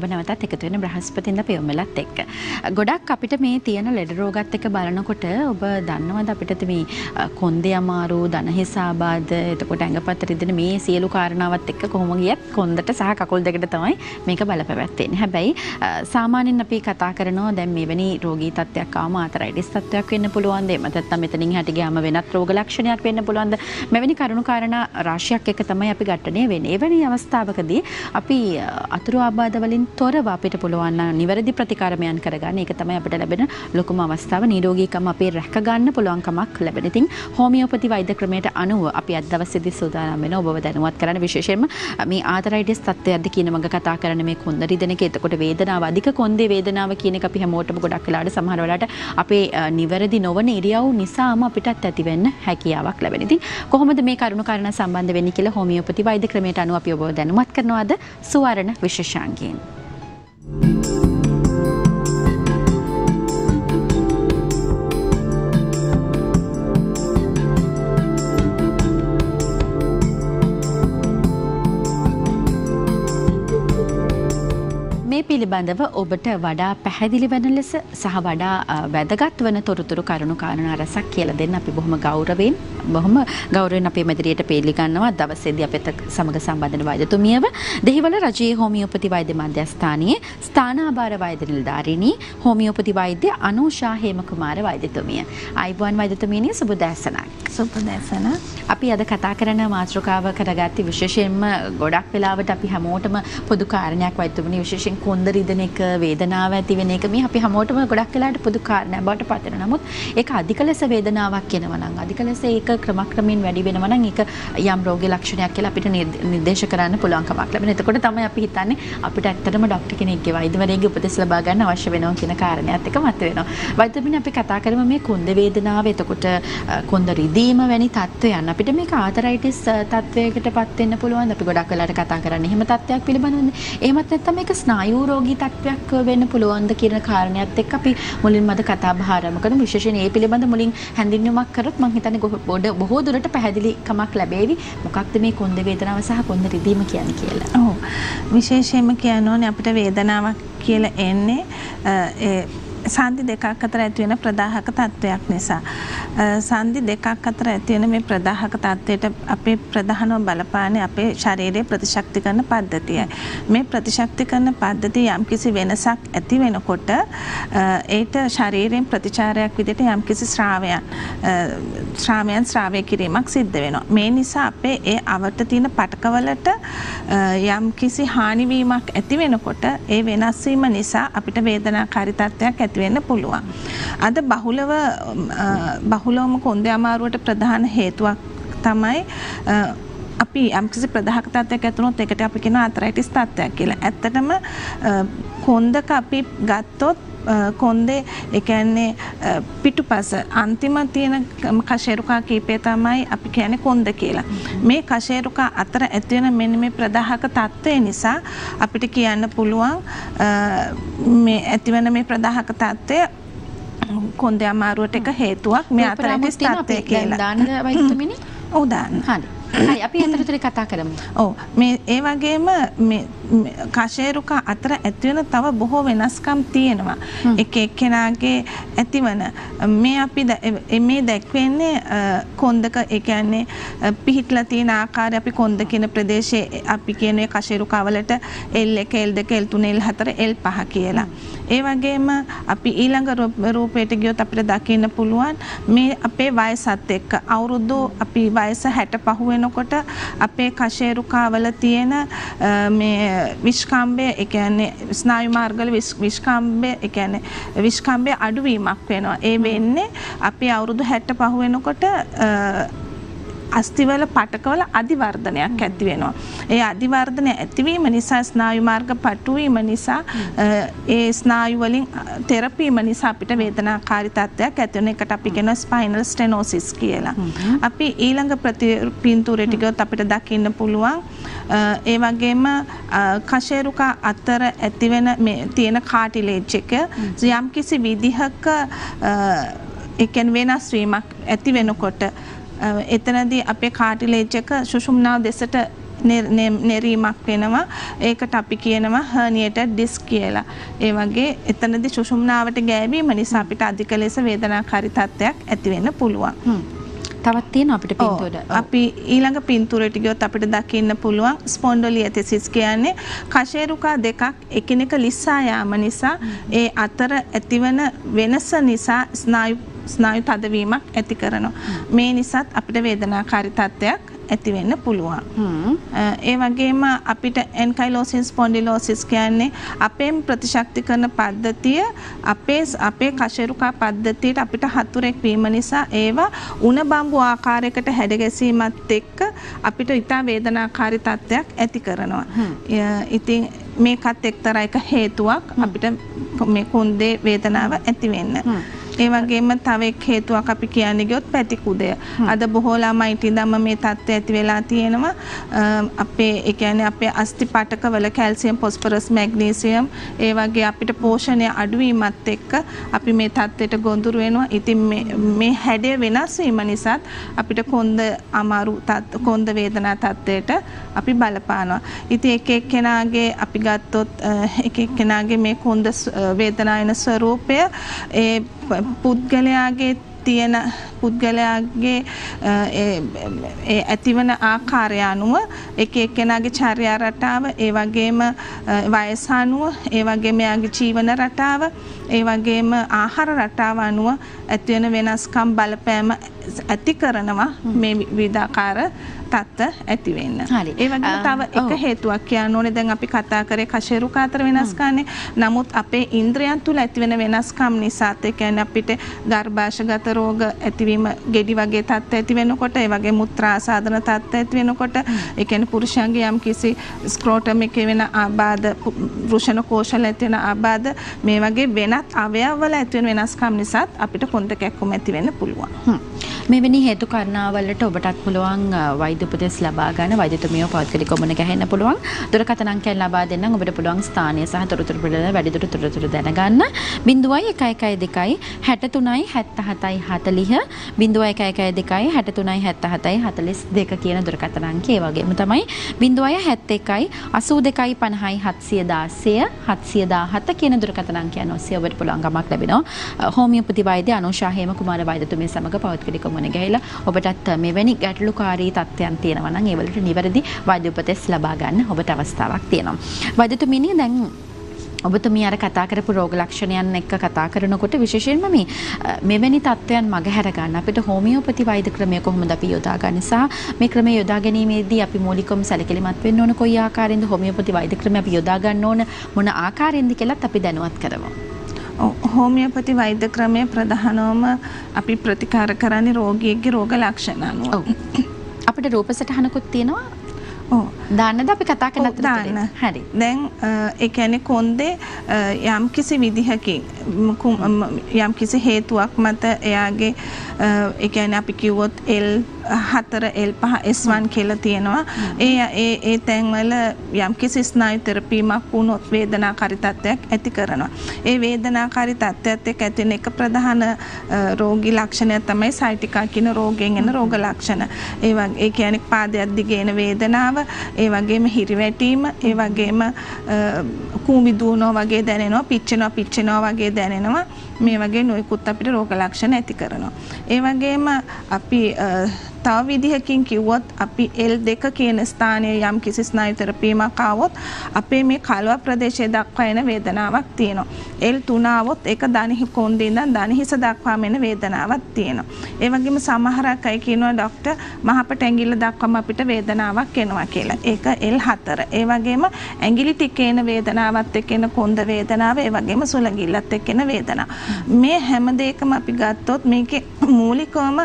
ඔබ නැවතත් එකතු වෙන බ්‍රහස්පතින්දා පෙරමලත් එක්ක. ගොඩක් අපිට මේ තියෙන ලෙඩ රෝගات එක්ක බලනකොට ඔබ දන්නවද අපිට මේ කොන්දේ අමාරු, දන හිස ආබාධ, එතකොට ඇඟපත රිදෙන මේ සියලු කාරණාවත් එක්ක කොහොම ගියත් කොන්දට සහ කකුල් දෙකට තමයි මේක බලපැවැත්වෙන්නේ. හැබැයි සාමාන්‍යයෙන් අපි කතා කරනවා දැන් මෙවැනි රෝගී තත්ත්වයක් ආවම ආතරයිටිස් තත්ත්වයක් වෙන්න පුළුවන්. එහෙම නැත්නම් මෙතනින් හැටි ගියාම වෙනත් රෝග ලක්ෂණයක් වෙන්න පුළුවන්. මෙවැනි කරුණු කාරණා රාශියක් එක තමයි අපි ඝට්ටණය වෙන්නේ. එවැනි අවස්ථාවකදී අපි අතුරු ආබාධ වලින් තොරව අපිට පුළුවන් නම් නිවැරදි ප්‍රතිකාරමයන් කරගන්න. ඒක තමයි අපිට ලැබෙන ලොකුම අවස්ථාව. නිරෝගීකම අපේ රැක ගන්න පුළුවන්කමක් ලැබෙන. ඉතින් හෝමියෝපති වෛද්‍ය ක්‍රමයට අනුව අපි අද දවසේදී සූදානම් වෙනවා ඔබව දැනුවත් කරන්න. විශේෂයෙන්ම මේ ආතරයිටිස් තත්ත්වයක්ද කියන මම කතා කරන්නේ මේ කොන්ද රිදෙන එක. එතකොට වේදනාව, අධික කොන්දේ වේදනාව කියන එක අපි හැමෝටම ගොඩක් වෙලාවට සමහර වෙලාවට අපේ නිවැරදි නොවන ඉරියව් නිසාම අපිටත් ඇති වෙන්න හැකියාවක් ලැබෙන. ඉතින් කොහොමද මේ කරුණු කාරණා සම්බන්ධ වෙන්නේ කියලා හෝමියෝපති වෛද්‍ය ක්‍රමයට අනුව අපි ඔබව දැනුවත් කරනවා අද සුවර්ණ විශේෂාංගයෙන්. මේ පිළිබඳව ඔබට වඩා පැහැදිලි වෙන ලෙස සහ වඩා වැදගත් වන තොරතුරු කරුණු කාරණා රසක් කියලා දෙන්න අපි බොහොම ගෞරවයෙන් අපේ මැදිරියට පිළිගන්නවා. දවසේදී අපිට සමග සම්බන්ධ වෙන වෛද්‍යතුමියව දෙහිවල රජයේ හෝමියෝපති වෛද්‍ය මධ්‍යස්ථානයේ ස්ථානාභාර වෛද්‍ය නිලධාරිණී හෝමියෝපති වෛද්‍ය අනුෂා හේමකුමාර වෛද්‍යතුමිය. ආයුබෝවන් වෛද්‍යතුමියනි, සුබ දැසනක්. සුබ දැසන. අපි අද කතා කරන මාතෘකාව කරගatti විශේෂයෙන්ම ගොඩක් වෙලාවට අපි හැමෝටම පොදු කාරණයක් වෛද්‍යතුමියනි, විශේෂයෙන් කොන්ද රිදෙන එක, වේදනාව ඇති වෙන එක මේ අපි හැමෝටම ගොඩක් වෙලාවට පොදු කාරණයක් බවට පත් වෙනවා. නමුත් ඒක අධික ලෙස වේදනාවක් එනවා නම්, අධික ලෙස ඒක ක්‍රමක්‍රමයෙන් වැඩි වෙනවා නම් ඒක යම් රෝග ලක්ෂණයක් කියලා අපිට නිර්දේශ කරන්න පුළුවන් කමක් ලැබෙනවා. එතකොට තමයි අපි හිතන්නේ අපිට ඇත්තටම ડોක්ටර් කෙනෙක්ගේ වෛද්‍යවරයෙක්ගේ උපදෙස් ලබා ගන්න අවශ්‍ය වෙනවා කියන කාරණයක් එක මත වෙනවා. වෛද්‍යතුමියනි, අපි කතා කරමු මේ කොන්ද වේදනාව, එතකොට කොන්ද රිදීම වැනි තත්ත්වයන් අපිට මේක ආතරයිටිස් තත්ත්වයකටපත් වෙන්න පුළුවන්. අපි ගොඩක් වෙලාවට කතා කරන්නේ එහෙම තත්ත්වයක් පිළිබඳවනේ. එහෙමත් නැත්නම් මේක ස්නායු රෝගී තත්ත්වයක් වෙන්න පුළුවන්ද කියන කාරණයක් එක්ක අපි මුලින්ම අද කතා බහ ආරම්භ කරමු. විශේෂයෙන් මේ පිළිබඳ මුලින් හැඳින්වීමක් කරොත් මම හිතන්නේ බොහෝ දුරට පැහැදිලිකමක් ලැබෙවි. මොකක්ද මේ කොන්ද වේදනාව සහ කොන්ද රිදීම කියන්නේ කියලා. ඔව්. විශේෂයෙන්ම කියනෝනේ අපිට වේදනාවක් කියලා එන්නේ සන්ධි දෙකක් අතර ඇති වෙන ප්‍රදාහක තත්වයක් නිසා. සන්ධි දෙකක් අතර ඇති වෙන මේ ප්‍රදාහක තත්වයට අපේ ප්‍රධානම බලපාන්නේ අපේ ශරීරයේ ප්‍රතිශක්තිකරණ පද්ධතියයි. මේ ප්‍රතිශක්තිකරණ පද්ධතිය යම්කිසි වෙනසක් ඇති වෙනකොට ඒට ශරීරයෙන් ප්‍රතිචාරයක් විදිහට යම්කිසි ශ්‍රාවය කිරීමක් සිද්ධ වෙනවා. මේ නිසා අපේ ඒ අවට තියෙන පටකවලට යම්කිසි හානිවීමක් ඇති වෙනකොට ඒ වෙනස් වීම නිසා අපිට වේදනාකාරී තත්ත්වයක් ඇති වෙන්න පුළුවන්. අද බහුලවම කොන්දේ අමාරුවට ප්‍රධාන හේතුවක් තමයි අපි යම්කිසි ප්‍රදාහක තත්ත්වයක් ඇති වුණොත් ඒකට අපි කියනවා ආතරයිටිස් තත්ත්වයක් කියලා. ඇත්තටම කොන්දක අපි ගත්තොත් කොන්දේ ඒ කියන්නේ පිටුපස අන්තිම තියෙන කශේරුකා කීපය තමයි අපි කියන්නේ කොන්ද කියලා. මේ කශේරුකා අතර ඇති වෙන මෙන්න මේ ප්‍රදාහක තත්ත්වය නිසා අපිට කියන්න පුළුවන් මේ ඇතිවන මේ ප්‍රදාහක තත්ත්වය කොන්දේ අමාරුවට එක හේතුවක් මේ ආතරයිටිස් තත්ත්වය කියලා. දාන්න වෛද්‍යතුමියනි. ඔව් දාන්න. හරි. අපි අතරතුරේ කතා කරමු. ඔව්. මේ ඒ වගේම මේ කශේරුකා අතර ඇති වෙන තව බොහෝ වෙනස්කම් තියෙනවා. එක එක්කෙනාගේ ඇතිවන මේ අපි මේ දැක්වෙන්නේ කොන්දක ඒ කියන්නේ පිහිටලා තියෙන ආකාරය අපි කොන්ද කියන ප්‍රදේශයේ අපි කියන්නේ කශේරුකා වලට L1 L2 L3 L4 L5 කියලා. ඒ වගේම අපි ඊළඟ රූපයට ගියොත් අපිට දකින්න පුළුවන් මේ අපේ වයසත් එක්ක අවුරුදු අපි වයස 65 වෙනකොට අපේ කශේරුකාවල තියෙන මේ විස්කම්බය ඒ කියන්නේ ස්නායු මාර්ගවල විස්කම්බය ඒ කියන්නේ විස්කම්බය අඩුවීමක් වෙනවා. ඒ වෙන්නේ අපි අවුරුදු 65 වෙනකොට අස්තිවල පටකවල අධිවර්ධනයක් ඇති වෙනවා. ඒ අධිවර්ධනය ඇතිවීම නිසා ස්නායු මාර්ග පටුවීම නිසා ඒ ස්නායු වලින් තෙරපීම නිසා අපිට වේදනාකාරී තත්ත්වයක් ඇති වෙන එකට අපි කියනවා ස්පයිනල් ස්ටෙනෝසිස් කියලා. අපි ඊළඟ පින්තූරයට ගියොත් අපිට දකින්න පුළුවන් ඒ වගේම කශේරුකා අතර ඇතිවෙන මේ තියෙන කාටිලේජ් එක යම්කිසි විදිහක ඒ කියන්නේ වෙනස් වීමක් ඇති වෙනකොට එතනදී අපේ කාටිලේජ් එක සුෂුම්නාව දෙසට නෙරීමක් වෙනවා. ඒකට අපි කියනවා herniated disc කියලා. ඒ වගේ එතනදී සුෂුම්නාවට ගෑවීම නිසා අපිට අධික ලෙස වේදනාකාරී තත්ත්වයක් ඇති වෙන්න පුළුවන්. තවත් තියෙන අපිට පින්තූර. අපි ඊළඟ පින්තූරයට ගියොත් අපිට දකින්න පුළුවන් ස්පොන්ඩොලියතිසිස් කියන්නේ කශේරුකා දෙකක් එකිනෙක ලිස්සා යාම නිසා ඒ අතර ඇතිවන වෙනස නිසා ස්නායු තදවීමක් ඇති කරනවා. මේ නිසාත් අපිට වේදනාකාරී තත්ත්වයක් ඇති වෙන්න පුළුවන්. ඒ වගේම අපිට එන්කයිලෝසිස් ස්පොන්ඩිලෝසිස් කියන්නේ අපේම ප්‍රතිශක්ති කරන පද්ධතිය අපේ කශේරුකා පද්ධතියට අපිට හතුරෙක් වීම නිසා ඒවා උණ බම්බු ආකාරයකට හැඩ ගැසීමත් එක්ක අපිට ඉතා වේදනාකාරී තත්ත්වයක් ඇති කරනවා. ඉතින් මේකත් එක්තරා එක හේතුවක් අපිට මේ කොන්දේ වේදනාව ඇති වෙන්න. ඒ වගේම තව එක් හේතුවක් අපි කියන්නේ ගියොත් පැතිකුදය. අද බොහෝ ළමයිට ඉඳන්ම මේ තත්ත්වය ඇති වෙලා තියෙනවා. අපේ ඒ කියන්නේ අපේ අස්ථි පටකවල කැල්සියම්, ෆොස්ෆරස්, මැග්නීසියම් ඒ වගේ අපිට පෝෂණය අඩු වීමත් එක්ක අපි මේ තත්ත්වයට ගොදුරු වෙනවා. ඉතින් මේ හැඩය වෙනස් වීම නිසාත් අපිට කොන්ද අමාරු කොන්ද වේදනා තත්ත්වයට අපි බලපානවා. ඉතින් එක එක්කෙනාගේ අපි ගත්තොත් එක එක්කෙනාගේ මේ කොන්ද වේදනායන ස්වરૂපය ඒ පුද්ගලයාගේ තියෙන පුද්ගලයාගේ ඇතිවන ආකාරය අනුව එක එක්කෙනාගේ චර්යා රටාව ඒ වගේම වයස අනුව ඒ වගේම යාගේ ජීවන රටාව ඒ වගේම ආහාර රටාව අනුව ඇතිවන වෙනස්කම් බලපෑම ඇති කරනවා මේ විවිධාකාර තත්ත්ව ඇති වෙන්න. ඒ වගේම තව එක හේතුවක් කියන්න ඕනේ දැන් අපි කතා කරේ කශේරුකා අතර වෙනස්කම්නේ. නමුත් අපේ ඉන්ද්‍රයන් තුල ඇතිවෙන වෙනස්කම් නිසා ඒ කියන්නේ අපිට ගර්භාෂගත රෝග ඇතිවීම, ගෙඩි වගේ තත්ත්ව ඇති වෙනකොට, ඒ වගේ මුත්‍රා ආසාදන තත්ත්ව ඇති වෙනකොට, ඒ කියන්නේ පුරුෂයන්ගේ යම් කිසි ස්ක්‍රෝටම් එකේ වෙන ආබාධ, වෘෂණ කෝෂවල ඇති වෙන ආබාධ, මේ වගේ වෙනත් අවයවවල ඇති වෙන වෙනස්කම් නිසා අපිට කොන්ද කැක්කුම ඇති වෙන්න පුළුවන්. මෙවැනි හේතු කාරණාවලට ඔබටත් පුළුවන් වෛද්‍ය උපදෙස් ලබා ගන්න වෛද්‍යතුමියව පෞද්ගලිකව මුණ ගැහෙන්න පුළුවන්. දුරකථන අංකයන් ලබා දෙන්නම් ඔබට පුළුවන් ස්ථානය සහ තොරතුරු පිළිබඳව වැඩිදුර තොරතුරු දැනගන්න. 0112 63 77 40 0112 63 77 42 කියන දුරකථන අංකය. ඒ වගේම තමයි 071 82 50 716 717 කියන දුරකථන අංකයන් ඔස්සේ ඔබට පුළුවන් ගමක් ලැබෙනවා. හෝමියෝපති වෛද්‍ය අනුෂා හේමකුමාර වෛද්‍යතුමිය සමග පෞද්ගලිකව මුණ ගැහිලා ඔබටත් මෙවැනි ගැටලුකාරී තත්ත්වයන් තියෙනවා නම් ඒ වලට නිවැරදි වෛද්‍ය උපදෙස් ලබා ගන්න ඔබට අවස්ථාවක් තියෙනවා. වෛද්‍යතුමියනි දැන් ඔබතුමිය අර කතා කරපු රෝග ලක්ෂණයන් එක්ක කතා කරනකොට විශේෂයෙන්ම මේ මෙවැනි තත්ත්වයන් මගහැර ගන්න අපිට හෝමියෝපති වෛද්‍ය ක්‍රමය කොහොමද අපි යොදා ගන්න සහ මේ ක්‍රමය යොදා ගැනීමේදී අපි මූලිකවම සැලකිලිමත් වෙන්න ඕන කොයි ආකාරයෙන්ද හෝමියෝපති වෛද්‍ය ක්‍රමය අපි යොදා ගන්න ඕන මොන ආකාරයෙන්ද කියලාත් අපි දැනුවත් කරමු. හෝමියෝපති වෛද්‍ය ක්‍රමය ප්‍රධානවම අපි ප්‍රතිකාර කරන්නේ රෝගියෙක්ගේ රෝග ලක්ෂණ අනුව. අපිට රූප සටහනකුත් තියෙනවා. දාන්නද අපි කතා කරන අතරතුරේ. හරි. දැන් ඒ කියන්නේ කොන්දේ යම්කිසි විදිහකින් යම්කිසි හේතුවක් මත එයාගේ ඒ කියන්නේ අපි කිව්වොත් L4 L5 S1 කියලා තියෙනවා. ඒ තැන්වල යම්කිසි ස්නායු තෙරපීමක් වුණොත් වේදනාකාරී තත්ත්වයක් ඇති කරනවා. ඒ වේදනාකාරී තත්ත්වයත් එක්ක ඇති වෙන එක ප්‍රධාන රෝගී ලක්ෂණය තමයි සයිටිකා කියන රෝගයෙන් එන රෝග ලක්ෂණ. ඒ කියන්නේ පාදයක් දිගේ එන වේදනාව, ඒ වගේම හිරිවැටීම, ඒ වගේම කූඹි දුවනවා වගේ දැනෙනවා, පිච්චෙනවා වගේ දැනෙනවා. මේ වගේ නොයෙකුත් අපිට රෝග ලක්ෂණ ඇති කරනවා. ඒ වගේම අපි තව විදිහකින් කිව්වොත් අපි L2 කියන ස්ථානයේ යම් කිසි ස්නායු තෙරපීමක් ආවොත් අපේ මේ කලව ප්‍රදේශයේ දක්වා එන වේදනාවක් තියෙනවා. L3 ආවොත් ඒක දණහි කොන්දේ ඉඳන් දණහිස දක්වාම එන වේදනාවක් තියෙනවා. ඒ වගේම සමහරක් අය කියනවා ડોක්ටර් මහපට ඇඟිල්ල දක්වාම අපිට වේදනාවක් එනවා කියලා. ඒක L4. ඒ වගේම ඇඟිලි ටිකේ එන වේදනාවත් එක්ක එන කොන්ද වේදනාව, ඒ වගේම සුළඟිල්ලත් එක්ක එන වේදනාව. මේ හැම දෙයකම අපි ගත්තොත් මේකේ මූලිකවම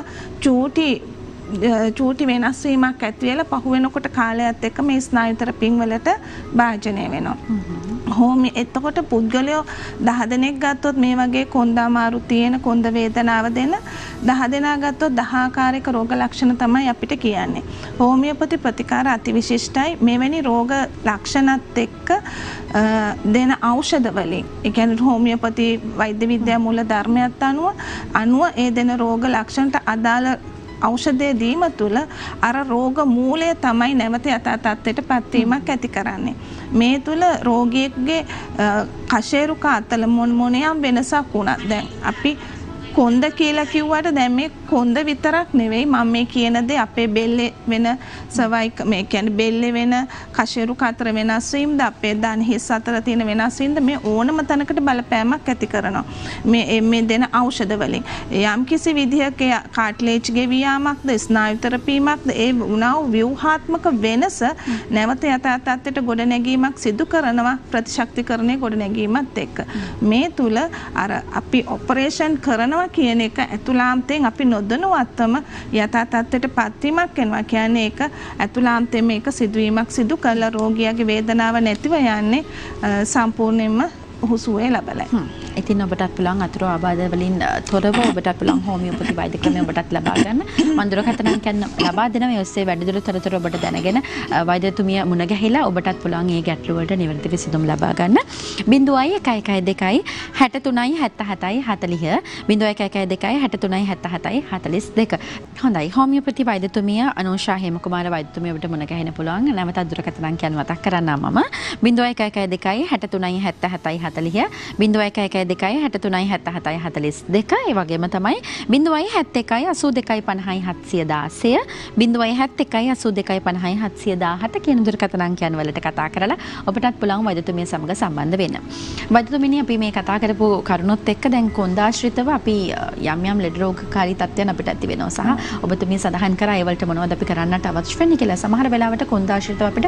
චූටි වෙනස් වීමක් ඇති වෙලා පහු වෙනකොට කාලයත් එක්ක මේ ස්නායු තෙරපීම් වලට භාජනය වෙනවා. එතකොට පුද්ගලයෝ 10 දෙනෙක් ගත්තොත් මේ වගේ කොන්ද අමාරු තියෙන කොන්ද වේදනාව දෙන 10 දෙනා ගත්තොත් 10 ආකාරයක රෝග ලක්ෂණ තමයි අපිට කියන්නේ. හෝමියෝපති ප්‍රතිකාර අතිවිශිෂ්ටයි. මෙවැනි රෝග ලක්ෂණත් එක්ක දෙන ඖෂධ වලින්, ඒ කියන්නේ හෝමියෝපති වෛද්‍ය විද්‍යා මූල ධර්මයත් අනුව ඒ දෙන රෝග ලක්ෂණට අදාළ ඖෂධය දීම තුළ අර රෝග මූලය තමයි නැවත යථා තත්ත්වයට පත්වීමක් ඇති කරන්නේ. මේ තුළ රෝගියෙකුගේ කශේරුක අතල මොනියම් වෙනසක් වුණත් දැන් අපි කොන්ද කියලා කිව්වට දැන් මේ කොන්ද විතරක් නෙවෙයි මම මේ කියන දේ අපේ බෙල්ලේ වෙන සවයික මේ කියන්නේ බෙල්ලේ වෙන කශේරුක අතර වෙනස් වීමද අපේ දන හිස් අතර තියෙන වෙනස් වීමද මේ ඕනම තැනකට බලපෑමක් ඇති කරනවා. මේ දෙන ඖෂධ වලින් යම් කිසි විදිහක කාට්ලේජ් ගෙවියාමක්ද ස්නායු තෙරපීමක්ද ඒ වුණා වූ ව්‍යුහාත්මක වෙනස නැවත යථා තත්ත්වයට ගොඩ නැගීමක් සිදු කරනවා ප්‍රතිශක්තිකරණය ගොඩ නැගීමත් එක්ක. මේ තුල අර අපි ඔපරේෂන් කරනවා කියන එක ඇතුළාන්තයෙන් අපි නොදැනුවත්වම යථා තත්ත්වයට පත්වීමක් වෙනවා. කියන්නේ ඒක ඇතුළාන්තයෙන් මේක සිදුවීමක් සිදු කළා රෝගියාගේ වේදනාව නැතිව යන්නේ සම්පූර්ණයෙන්ම හුසුවේ ලබලයි. ඉතින් ඔබටත් පුළුවන් අතුරු ආබාධ වලින් තොරව ඔබටත් පුළුවන් හෝමියෝපති වෛද්‍ය ක්‍රමය ඔබටත් ලබා ගන්න. මම දුරකථන අංකයන් ලබා දෙනවා. ඒ ඔස්සේ වැඩිදුර තොරතුරු ඔබට දැනගෙන වෛද්‍යතුමිය මුණ ගැහිලා ඔබටත් පුළුවන් මේ ගැටළු වලට නිවැරදි විසඳුම් ලබා ගන්න. 0112 63 77 40 0112 63 77 42. හොඳයි. හෝමියෝපති වෛද්‍යතුමිය අනුෂා හේමකුමාර වෛද්‍යතුමිය ඔබට මුණ ගැහෙන්න පුළුවන්. නැවතත් දුරකථන අංකයන් මතක් කරන්නම් මම 0112 63 77 40 0112 2 63 77 42 ඒ වගේම තමයි 071 82 50 716 071 82 50 717 කියන දුරකථන අංකයන් වලට කතා කරලා ඔබටත් පුළුවන් වෛද්‍යතුමිය සමග සම්බන්ධ වෙන්න. වෛද්‍යතුමිනි අපි මේ කතා කරපු කරුණොත් එක්ක දැන් කොන්දාශ්‍රිතව අපි යම් යම් ලෙඩ රෝගකාරී තත්ත්වයන් අපිට ඇති වෙනවා සහ ඔබතුමිය සඳහන් කරා ඒ වලට මොනවද අපි කරන්නට අවශ්‍ය වෙන්නේ කියලා. සමහර වෙලාවට කොන්දාශ්‍රිතව අපිට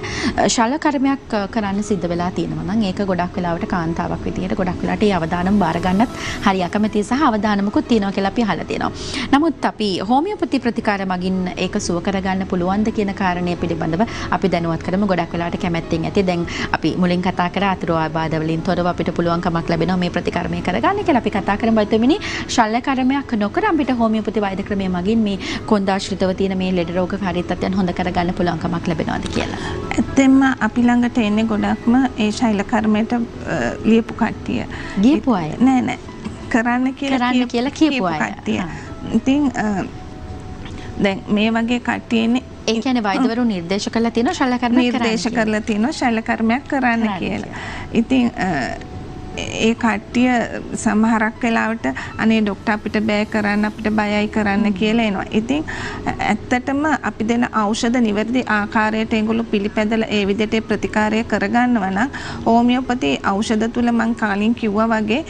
ශල්‍ය කර්මයක් කරන්න සිද්ධ වෙලා තියෙනවා නම් ඒක ගොඩක් වෙලාවට කාන්තාවක් විදියට ගොඩක් වෙලාවට ඒ අවදානම් බාර ගන්නත් හරි අකමැති සහ අවදානමකුත් තියෙනවා කියලා අපි අහලා තියෙනවා. නමුත් අපි හෝමියෝපති ප්‍රතිකාර මගින් ඒක සුව කරගන්න පුළුවන්ද කියන කාරණය පිළිබඳව අපි දැනුවත් කරමු. ගොඩක් වෙලාවට කැමැත්තෙන් ඇති. දැන් අපි මුලින් කතා කරා අතුරු ආබාධ වලින් තොරව අපිට පුළුවන්කමක් ලැබෙනවා මේ ප්‍රතිකාරමය කරගන්න කියලා. අපි කතා කරමු වෛද්‍යතුමිනි ශල්‍ය කර්මයක් නොකර අපිට හෝමියෝපති වෛද්‍ය ක්‍රමය මගින් මේ කොන්දාශ්‍රිතව තියෙන මේ ලෙඩ රෝගකාරී තත්ත්වයන් හොඳ කරගන්න පුළුවන්කමක් ලැබෙනවද කියලා. ඇත්තෙන්ම අපි ළඟට එන්නේ ගොඩක්ම ඒ ශෛල කර්මයට ලියපු කට්ටිය. ගියපු අය. නෑ කරන්න කියලා කියපු කට්ටිය. ඉතින් දැන් මේ වගේ කට්ටියනේ ඒ කියන්නේ වෛද්‍යවරු නිර්දේශ කරලා තියෙනවා ශල්‍ය කර්මයක් කරන්න. නිර්දේශ කරලා තියෙනවා ශල්‍ය කර්මයක් කරන්න කියලා. ඉතින් ඒ කට්ටිය සමහරක් වෙලාවට අනේ ડોක්ටර් අපිට බෑ කරන්න අපිට බයයි කරන්න කියලා එනවා. ඉතින් ඇත්තටම අපි දෙන ඖෂධ නිවැරදි ආකාරයට ඒගොල්ලෝ පිළිපැදලා ඒ විදිහට ප්‍රතිකාරය කරගන්නවා නම් හෝමියෝපති ඖෂධ තුල මම කලින් කිව්වා වගේ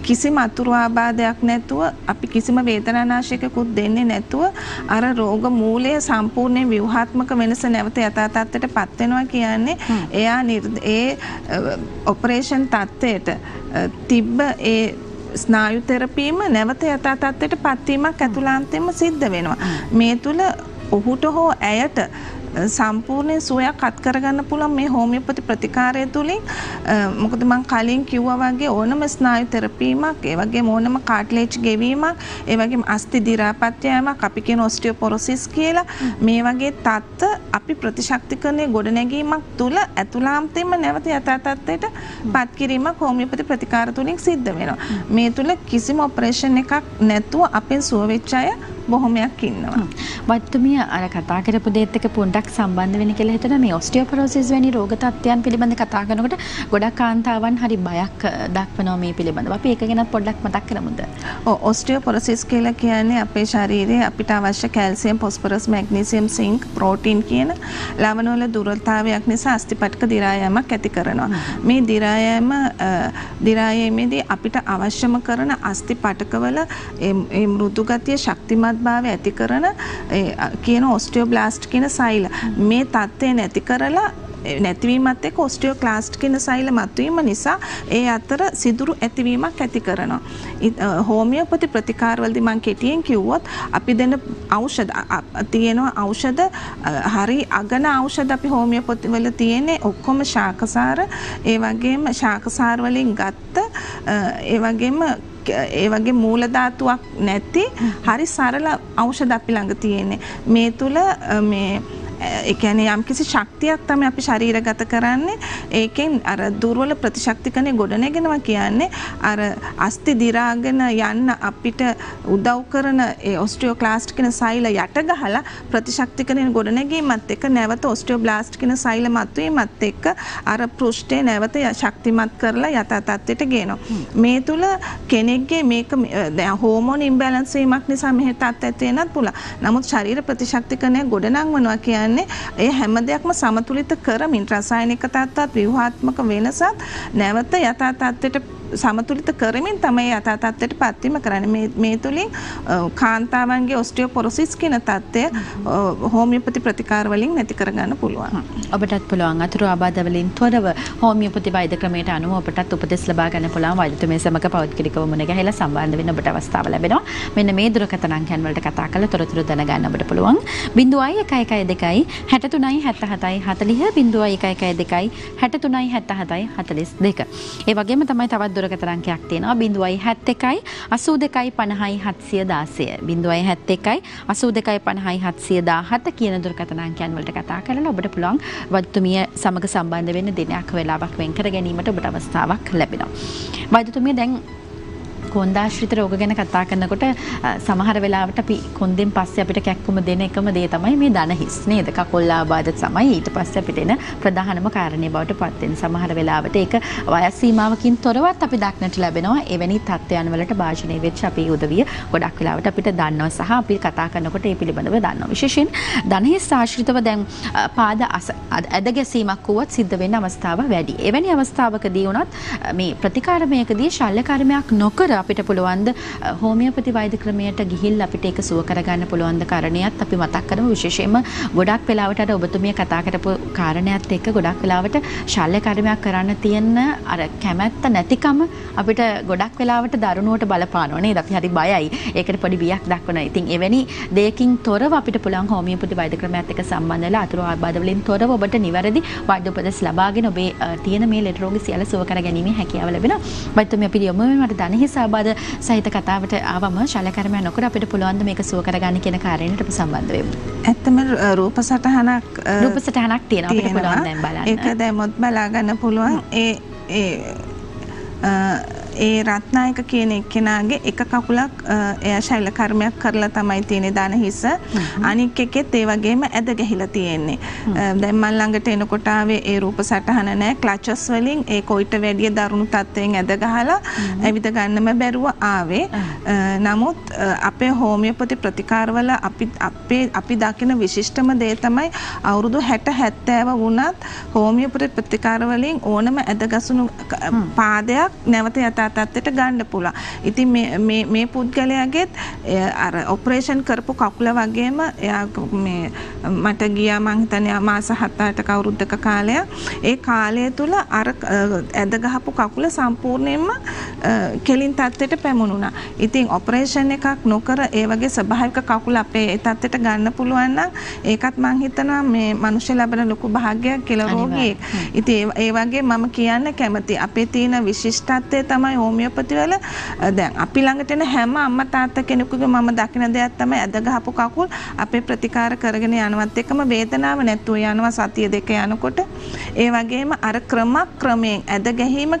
කිසිම අතුරු ආබාධයක් නැතුව අපි කිසිම වේදනානාශකකුත් දෙන්නේ නැතුව අර රෝග මූලය සම්පූර්ණයෙන් ව්‍යුහාත්මක වෙනස නැවත යථා තත්ත්වයට පත් වෙනවා කියන්නේ එයා ඒ ඔපරේෂන් තත්ත්වයට තිබ්බ ඒ ස්නායු තෙරපීම නැවත යථා තත්ත්වයට පත්වීමක් ඇතුළාන්තයෙන්ම සිද්ධ වෙනවා. මේ තුල ඔහුට හෝ ඇයට සම්පූර්ණ සුවයක් අත් කරගන්න පුළුවන් මේ හෝමියෝපති ප්‍රතිකාරය තුලින්. මොකද මම කලින් කිව්වා වගේ ඕනම ස්නායු තෙරපීමක්, ඒ වගේම ඕනම කාට්ලේජ් ගෙවීමක්, ඒ වගේම අස්ථි දි รา පත් යාමක්, අපි කියන ඔස්ටියෝපොරොසිස් කියලා මේ වගේ තත්ත්ව අපි ප්‍රතිශක්තිකරණයේ ගොඩනැගීමක් තුල ඇතුළාන්තයෙන්ම නැවත යථා තත්ත්වයට පත් කිරීමක් හෝමියෝපති ප්‍රතිකාර තුලින් සිද්ධ වෙනවා. මේ තුල කිසිම ඔපරේෂන් එකක් නැතුව අපෙන් සුව වෙච්ච අය බොහොමයක් ඉන්නවා. වෛද්‍යතුමිය අර කතා කරපු දේත් එක්ක පොඩ්ඩක් සම්බන්ධ වෙන්න කියලා හිතනවා. මේ ඔස්ටියෝපොරොසිස් වැනි රෝග තත්ත්වයන් පිළිබඳ කතා කරනකොට ගොඩක් කාන්තාවන් හරි බයක් දක්වනවා මේ පිළිබඳව. අපි ඒක ගැන පොඩ්ඩක් මතක් කරමුද? ඔස්ටියෝපොරොසිස් කියලා කියන්නේ අපේ ශරීරයේ අපිට අවශ්‍ය calcium, phosphorus, magnesium, sync, protein කියන ලවණ වල දුර්වලතාවයක් නිසා අස්ථිපටක දි รา යාමක් ඇති කරනවා. මේ දි รา යාම දි รา යාමේදී අපිට අවශ්‍යම කරන අස්ථිපටකවල මේ මෘදු ගතිය, ශක්තිමත් භාවය ඇති කරන කියන ඔස්ටියෝබ්ලාස්ට් කියන සෛල මේ තත්ත්වය නැති කරලා නැතිවීමත් එක්ක ඔස්ටියෝක්ලාස්ට් කියන සෛල මතුවීම නිසා ඒ අතර සිදුරු ඇතිවීමක් ඇති කරනවා. හෝමියෝපති ප්‍රතිකාරවලදී මම කෙටියෙන් කිව්වොත් අපි දෙන ඖෂධ තියෙනවා. ඖෂධ හරි අගන ඖෂධ අපි හෝමියෝපති වල තියෙන්නේ ඔක්කොම ශාකසාර, ඒ වගේම ශාකසාර වලින් ගත්ත ඒ වගේ මූල ධාතුවක් නැති හරි සරල ඖෂධ අපි ළඟ තියෙන්නේ. මේ තුල මේ ඒ කියන්නේ යම්කිසි ශක්තියක් තමයි අපි ශරීරගත කරන්නේ. ඒකෙන් අර දුර්වල ප්‍රතිශක්තිකනේ ගොඩනගෙනවා කියන්නේ අර අස්ථි දිරාගෙන යන්න අපිට උදව් කරන ඒ ඔස්ටියෝක්ලාස්ට් කියන සෛල යට ගහලා ප්‍රතිශක්තිකනේ ගොඩනැගීමත් එක්ක නැවත ඔස්ටියෝබ්ලාස්ට් කියන සෛල මතුවීමත් එක්ක අර පෘෂ්ඨය නැවත ශක්තිමත් කරලා යථා තත්ත්වයට ගේනවා. මේ තුල කෙනෙක්ගේ මේක දැන් හෝමෝන ඉම්බැලන්ස් වීමක් නිසා මෙහෙ තත්ත්වයක් ඇති වෙනත් පුළුවන්. නමුත් ශරීර ප්‍රතිශක්තිකණය ගොඩනංවනවා කියන්නේ ඒ හැම දෙයක්ම සමතුලිත කරමින් රසායනික තත්ත්වත් ව්‍යුහාත්මක වෙනසත් නැවත යථා තත්ත්වයට සමතුලිත කරමින් තමයි යථා තත්ත්වයට පත්වීම කරන්නේ. මේ තුලින් කාන්තාවන්ගේ ඔස්ටියෝපොරොසිස් කියන තත්ත්වය හෝමියෝපති ප්‍රතිකාර වලින් නැති කරගන්න පුළුවන්. ඔබටත් පුළුවන් අතුරු ආබාධ වලින් තොරව හෝමියෝපති වෛද්‍ය ක්‍රමයට අනුව ඔබටත් උපදෙස් ලබා ගන්න පුළුවන්. වෛද්‍යතුමිය සමග පෞද්ගලිකව මුණ ගැහිලා සම්බන්ධ වෙන්න ඔබට අවස්ථාව ලැබෙනවා. මෙන්න මේ දුරකථන අංකයන් වලට කතා කරලා තොරතුරු දැනගන්න ඔබට පුළුවන්. 0112 63 77 40 0112 63 77 42. ඒ වගේම තමයි තවත් දුරකථන අංකයක් තියෙනවා 071 82 50 716 071 82 50 717 කියන දුරකථන අංකයන් වලට කතා කරලා ඔබට පුළුවන් වෛද්‍යතුමිය සමග සම්බන්ධ වෙන්න දිනයක් වෙලාවක් වෙන් කර ගැනීමට ඔබට අවස්ථාවක් ලැබෙනවා. වෛද්‍යතුමිය දැන් කොන්දාශ්‍රිත රෝග ගැන කතා කරනකොට සමහර වෙලාවට අපි කොන්දෙන් පස්සේ අපිට කැක්කුම දෙන එකම දේ තමයි මේ දන හිස් නේද? කකුල් ආබාධ තමයි ඊට පස්සේ අපිට එන ප්‍රධානම කාරණේ බවට පත් වෙන. සමහර වෙලාවට ඒක වයස් සීමාවකින් තොරවත් අපි දක්නට ලැබෙනවා. එවැනි තත්ත්වයන් වලට භාජනය වෙච්ච අපේ උදවිය ගොඩක් වෙලාවට අපිට දන්නවා සහ අපි කතා කරනකොට ඒ පිළිබඳව දන්නවා. විශේෂයෙන් දන හිස් ආශ්‍රිතව දැන් පාද ඇද ගැසීමක් වුවත් සිද්ධ වෙන්න අවස්ථාව වැඩි. එවැනි අවස්ථාවකදී වුණත් මේ ප්‍රතිකාරමයකදී ශල්‍ය කර්මයක් නොකර අපිට පුළුවන් ද හෝමියෝපති වෛද්‍ය ක්‍රමයට ගිහිල්ලා අපිට ඒක සුව කරගන්න පුළුවන් ද කාරණයක් අපි මතක් කරමු. විශේෂයෙන්ම ගොඩක් වෙලාවට අර ඔබතුමිය කතා කරපු කාරණයක් එක්ක ගොඩක් වෙලාවට ශල්‍ය කර්මයක් කරන්න තියෙන අර කැමැත්ත නැතිකම අපිට ගොඩක් වෙලාවට දරුණුවට බලපානවා නේද? අපි හරි බයයි. ඒකට පොඩි බියක් දක්වනවා. ඉතින් එවැනි දෙයකින් තොරව අපිට පුළුවන් හෝමියෝපති වෛද්‍ය ක්‍රමයක් එක්ක සම්බන්ධ වෙලා අතුරු ආබාධ වලින් තොරව ඔබට නිවැරදි වෛද්‍ය උපදෙස් ලබාගෙන ඔබේ තියෙන මේ ලෙඩ රෝග සියල්ල සුව කර ගැනීමේ හැකියාව ලැබෙනවා. වෛද්‍යතුමිය අපි යොමු වෙමු මට දන හිස් ආබාධ සහිත කතාවට ආවම ශල්‍ය කර්මයක් නොකර අපිට පුළුවන් ද මේක සුව කරගන්න කියන කාරණයට අපි සම්බන්ධ වෙමු. ඇත්තම රූප සටහනක් තියෙනවා අපිට පුළුවන් දැන් බලන්න. ඒක දැම්මොත් බලා ගන්න පුළුවන්. ඒ රත්නායක කියන එක්කෙනාගේ එක කකුලක් එයා ශෛල කර්මයක් කරලා තමයි තියෙන්නේ දන හිස. අනික් එකෙත් ඒ වගේම ඇද ගැහිලා තියෙන්නේ. දැන් මන් ළඟට එනකොට ආවේ ඒ රූප සටහන නැහැ. ක්ලචස් වලින් ඒ කොයිට වැඩිය දරුණු තත්ත්වයෙන් ඇද ගහලා ඇවිද ගන්නම බැරුව ආවේ. නමුත් අපේ හෝමියෝපති ප්‍රතිකාරවල අපි දකින විශිෂ්ටම දේ තමයි අවුරුදු 60 70 වුණත් හෝමියෝපති ප්‍රතිකාර වලින් ඕනම ඇද ගසුණු පාදයක් නැවත යථා තත්ත්වයට ගන්න පුළුවන්. ඉතින් මේ පුද්ගලයාගෙත් අර ඔපරේෂන් කරපු කකුල වගේම එයා මේ මට ගියා මං හිතන්නේ මාස 7-8ක අවුරුද්දක කාලයක්. ඒ කාලය තුල අර ඇද ගහපු කකුල සම්පූර්ණයෙන්ම කෙලින් තත්ත්වයට පැමුණුණා. ඉතින් ඔපරේෂන් එකක් නොකර ඒ වගේ ස්වභාවික කකුල අපේ ඒ තත්ත්වයට ගන්න පුළුවන් නම් ඒකත් මං හිතනවා මේ මිනිස්සු ලැබෙන ලොකු භාග්‍යයක් කියලා රෝගියෙක්. ඉතින් ඒ වගේ මම කියන්න කැමතියි. අපේ තියෙන විශිෂ්ටත්වය තමයි හෝමියෝපති වල දැන් අපි ළඟට එන හැම අම්මා තාත්තා කෙනෙකුගේ මම දකින දෙයක් තමයි ඇද ගහපු කකුල් අපේ ප්‍රතිකාර කරගෙන යනවත් එක්කම වේදනාව නැතුව යනවා සතිය දෙක යනකොට. ඒ වගේම අර ක්‍රමයෙන් ඇද ගැහිම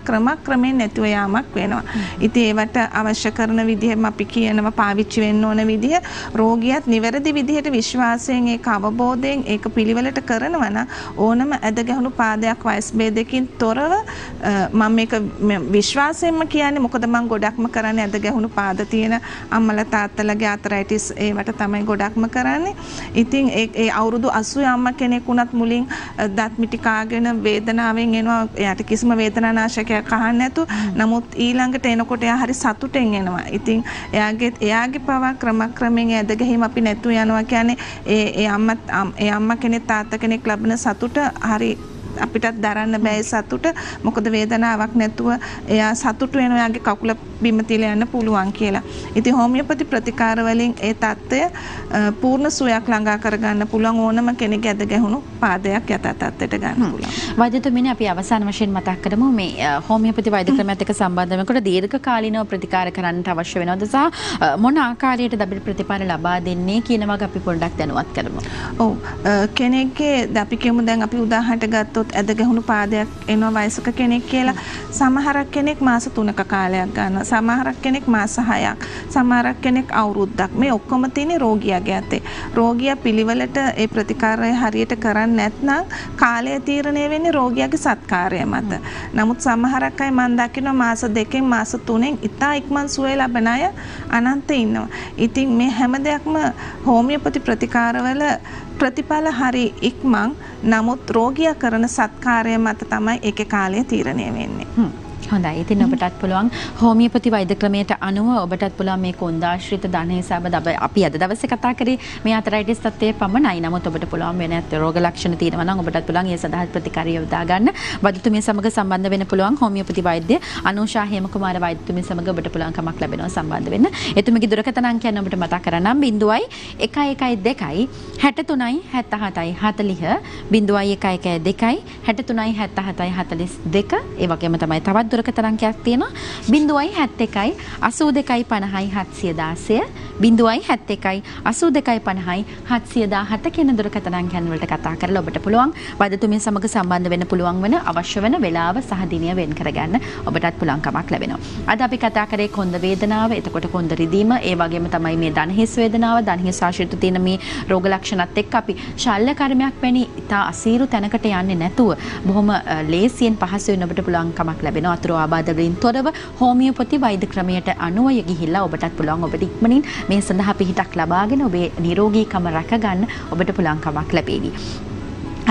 ක්‍රමයෙන් නැතුව යාමක් වෙනවා. ඉතින් ඒවට අවශ්‍ය කරන විදිහෙම අපි කියනවා පාවිච්චි වෙන්න ඕන විදිහ රෝගියාත් නිවැරදි විදිහට විශ්වාසයෙන් ඒක අවබෝධයෙන් ඒක පිළිවෙලට කරනවා නම් ඕනම ඇද ගැහුණු පාදයක් වයස් භේදයකින් තොරව මම මේක විශ්වාසයෙන්ම කියන්නේ මොකද මම ගොඩක්ම කරන්නේ ඇද ගැහුණු පාද තියෙන අම්මලා තාත්තලාගේ ආතරයිටිස් ඒවට තමයි ගොඩක්ම කරන්නේ. ඉතින් ඒ අවුරුදු 80 අම්මා කෙනෙක් වුණත් මුලින් දත් මිටි කාගෙන වේදනාවෙන් එනවා. එයාට කිසිම වේදනානාශකයක් අහන්න නැතු. නමුත් ඊළඟට එනකොට එයා හරි සතුටෙන් එනවා. ඉතින් එයාගේ පවා ක්‍රමයෙන් ඇද ගැහිම අපි නැතු යනවා කියන්නේ ඒ අම්මා කෙනෙක් තාත්තා කෙනෙක් ලබන සතුට හරි අපිටත් දරන්න බෑ සතුට. මොකද වේදනාවක් නැතුව එයා සතුට වෙන එයාගේ කකුල බිම තියලා යන්න පුළුවන් කියලා. ඉතින් හෝමියෝපති ප්‍රතිකාර වලින් ඒ தত্ত্বය පූර්ණ සුවයක් ළඟා කරගන්න පුළුවන් ඕනම කෙනෙක් ඇද ගැහුණු පාදයක් යථා තත්ත්වයට ගන්න පුළුවන්. වෛද්‍යතුමිනේ අපි අවසාන වශයෙන් මතක් කරමු මේ හෝමියෝපති වෛද්‍ය ක්‍රමයත් එක්ක සම්බන්ධ වෙනකොට දීර්ඝ කාලීනව ප්‍රතිකාර කරන්නට අවශ්‍ය වෙනවද සහ මොන ආකාරයකටද අපිට ප්‍රතිඵල ලබා දෙන්නේ කියන වගේ අපි පොඩ්ඩක් දැනුවත් කරමු. ඔව් කෙනෙක්ගේ අපි කියමු දැන් අපි උදාහරණයක් ගත්තොත් ඇද ගැහුණු පාදයක් එනවා වයසක කෙනෙක් කියලා. සමහරක් කෙනෙක් මාස 3ක කාලයක් ගන්නවා. සමහරක් කෙනෙක් මාස 6ක්. සමහරක් කෙනෙක් අවුරුද්දක්. මේ ඔක්කොම තියෙන්නේ රෝගියාගේ අතේ. රෝගියා පිළිවෙලට ඒ ප්‍රතිකාරය හරියට කරන්නේ නැත්නම් කාලය තීරණය වෙන්නේ රෝගියාගේ සත්කාරය මත. නමුත් සමහරක් අය මම දකිනවා මාස 2කින් මාස 3න් ඉතා ඉක්මන් සුවය ලබන අය අනන්ත ඉන්නවා. ඉතින් මේ හැම දෙයක්ම හෝමියෝපති ප්‍රතිකාරවල ප්‍රතිඵල හරි ඉක්මන්. නමුත් රෝගියා කරන සත්කාරය මත තමයි ඒකේ කාලය තීරණය වෙන්නේ. හොඳයි. ඉතින් ඔබටත් පුළුවන් හෝමියෝපති වෛද්‍ය ක්‍රමයට අනුව ඔබටත් පුළුවන් මේ කොන්දාශ්‍රිත ධන හිසාබ අපි අද දවසේ කතා කරේ මේ ආතරයිටිස් තත්ත්වයේ පමණයි. නමුත් ඔබට පුළුවන් වෙනත් රෝග ලක්ෂණ තියෙනවා නම් ඔබටත් පුළුවන් ඒ සඳහා ප්‍රතිකාරය යොදා ගන්න. වෛද්‍යතුමිය සමග සම්බන්ධ වෙන්න පුළුවන් හෝමියෝපති වෛද්‍ය අනුෂා හේමකුමාර වෛද්‍යතුමිය සමග ඔබට පුළුවන් කමක් ලැබෙනවා සම්බන්ධ වෙන්න. එතුමියගේ දුරකථන අංකයන් ඔබට මතක් කරන්නම් 0112 63යි 77යි 40 0112 63යි 77යි 42 ඒ වගේම තමයි තවත් දුරකථන අංකයක් තියෙනවා 071 82 50යි 716 071 82 50යි 717 කියන දුරකථන අංකයන් වලට කතා කරලා ඔබට පුළුවන් වෛද්‍යතුමිය සමග සම්බන්ධ වෙන්න පුළුවන් වෙන අවශ්‍ය වෙන වේලාව සහ දිනය වෙන් කරගන්න ඔබටත් පුළුවන් කමක් ලැබෙනවා. අද අපි කතා කරේ කොන්ද වේදනාව, එතකොට කොන්ද රිදීම, ඒ වගේම තමයි මේ දණහිස් වේදනාව, දණහිස් ආශ්‍රිත තියෙන මේ රෝග ලක්ෂණත් එක්ක අපි ශල්‍ය කර්මයක් වැනි ඉතා අසීරු තැනකට යන්නේ නැතුව බොහොම ලේසියෙන් පහසුවෙන් ඔබට පුළුවන් කමක් ලැබෙනවා. අතුරු ආබාධ වලින් තොරව හෝමියෝපති වෛද්‍ය ක්‍රමයට අනුව ගිහිල්ලා ඔබටත් පුළුවන් ඔබට ඉක්මනින් මේ සඳහා පිහිටක් ලබාගෙන ඔබේ නිරෝගීකම රැකගන්න ඔබට පුළුවන් කමක් ලැබේවි.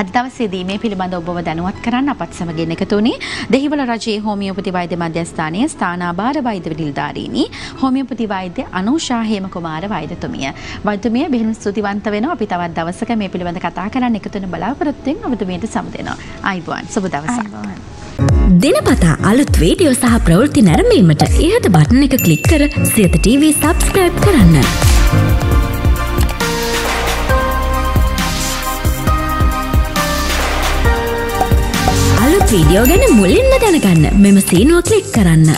අද දවසේදී මේ පිළිබඳව ඔබව දැනුවත් කරන්න අපත් සමගින් එකතු වුණේ දෙහිවල රජයේ හෝමියෝපති වෛද්‍ය මධ්‍යස්ථානයේ ස්ථානාභාර වෛද්‍ය නිලධාරීනි හෝමියෝපති වෛද්‍ය අනුෂා හේමකුමාර වෛද්‍යතුමිය. වෛද්‍යතුමිය බෙහෙවින් ස්තුතිවන්ත වෙනවා. අපි තවත් දවසක මේ පිළිබඳව කතා කරන්න එකතු වෙන බලාපොරොත්තු වෙන ඔබතුමියට සමු දෙනවා. ආයිබෝන් සුබ දවසක්. දිනපතා අලුත් වීඩියෝ සහ ප්‍රවෘත්ති නැරඹීමට ඉහත බටන් එක ක්ලික් කර සියත TV සබ්ස්ක්‍රයිබ් කරන්න. අලුත් වීඩියෝ ගැන මුලින්ම දැනගන්න මෙම සීනුව ක්ලික් කරන්න.